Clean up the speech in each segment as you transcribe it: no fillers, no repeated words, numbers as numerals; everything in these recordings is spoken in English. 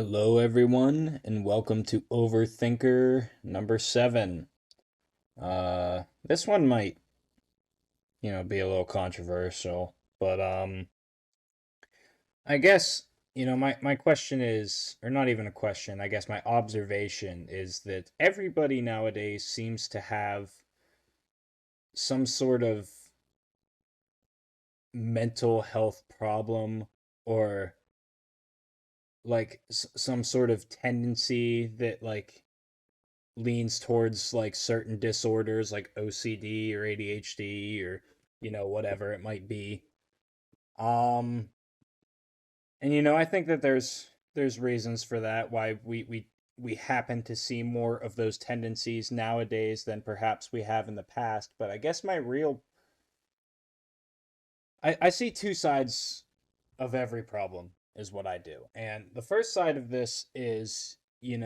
Hello, everyone, and welcome to Overthinker number 7. This one might, be a little controversial, but I guess, my question is, or not even a question, I guess my observation is that everybody nowadays seems to have some sort of mental health problem or like some sort of tendency that leans towards like certain disorders like OCD or ADHD or whatever it might be. Um and I think that there's reasons for that why we happen to see more of those tendencies nowadays than perhaps we have in the past, but I guess my real I see two sides of every problem is what I do. And the first side of this is, in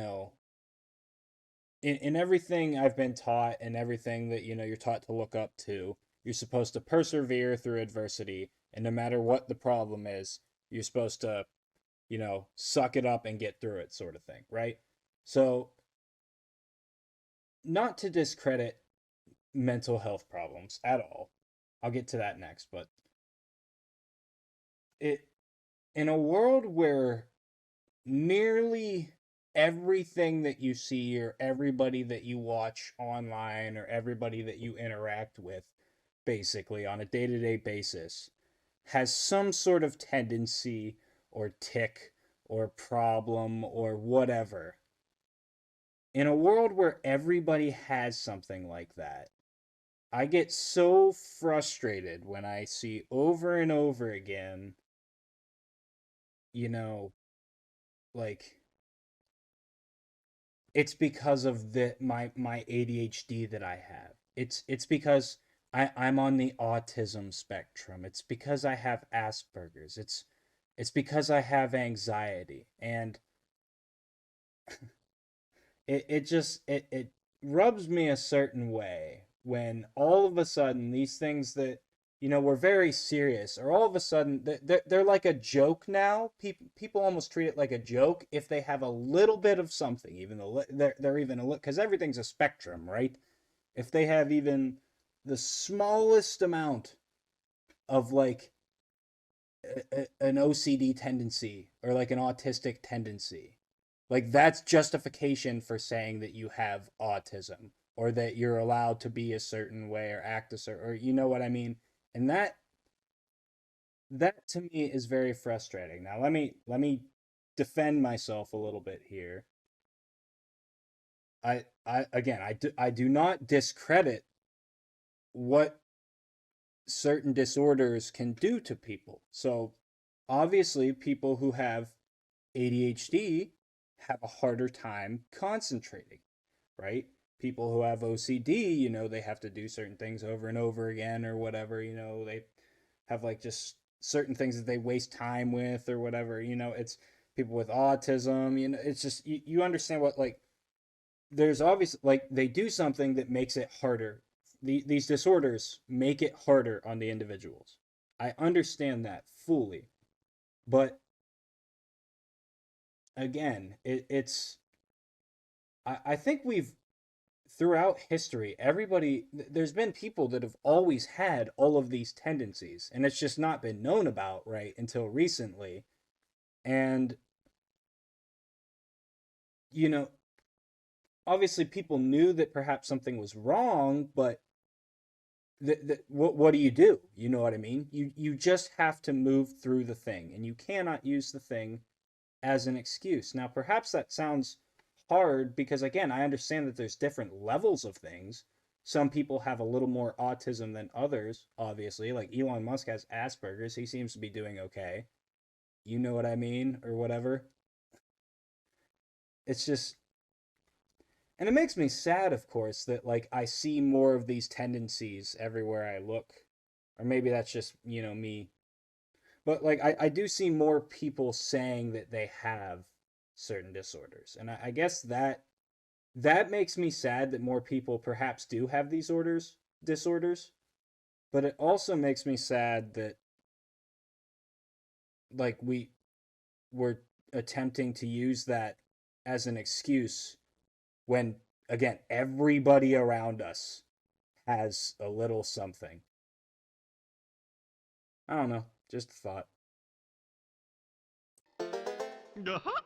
everything I've been taught and everything that you're taught to look up to, you're supposed to persevere through adversity, and no matter what the problem is, you're supposed to, suck it up and get through it, sort of thing, right? So, not to discredit mental health problems at all. I'll get to that next, but it in a world where nearly everything that you see or everybody that you watch online or everybody that you interact with basically on a day-to-day basis has some sort of tendency or tick or problem or whatever. In a world where everybody has something like that, I get so frustrated when I see over and over again, you know, like it's because of my ADHD that I have. It's because I'm on the autism spectrum. It's because I have Asperger's. It's because I have anxiety. And it rubs me a certain way when all of a sudden these things that were very serious are all of a sudden they're like a joke now. People almost treat it like a joke if they have a little bit of something, even though they're even a little, because everything's a spectrum, right? If they have even the smallest amount of like an OCD tendency or like an autistic tendency, like that's justification for saying that you have autism or that you're allowed to be a certain way or act a certain, or you know what I mean? And that to me is very frustrating. Now let me defend myself a little bit here. I again I do not discredit what certain disorders can do to people. So obviously people who have ADHD have a harder time concentrating, right? People who have OCD, they have to do certain things over and over again or whatever, they have like just certain things that they waste time with or whatever, it's people with autism, it's just you understand what like there's obviously like they do something that makes it harder. These disorders make it harder on the individuals. I understand that fully, but again, it's I think we've throughout history, everybody there's been people that have always had all of these tendencies, and it's just not been known about right until recently. And you know, obviously people knew that perhaps something was wrong, but what do you do? You know what I mean? You just have to move through the thing, and you cannot use the thing as an excuse. Now, perhaps that sounds hard because, again, I understand that there's different levels of things. Some people have a little more autism than others, obviously. Like Elon Musk has Asperger's. He seems to be doing okay. You know what I mean? Or whatever. It's just, and it makes me sad, of course, that like I see more of these tendencies everywhere I look. Or maybe that's just, me. But like I do see more people saying that they have certain disorders. And I guess that makes me sad that more people perhaps do have these disorders, but it also makes me sad that like we're attempting to use that as an excuse when, again, everybody around us has a little something. I don't know, just a thought. Uh-huh.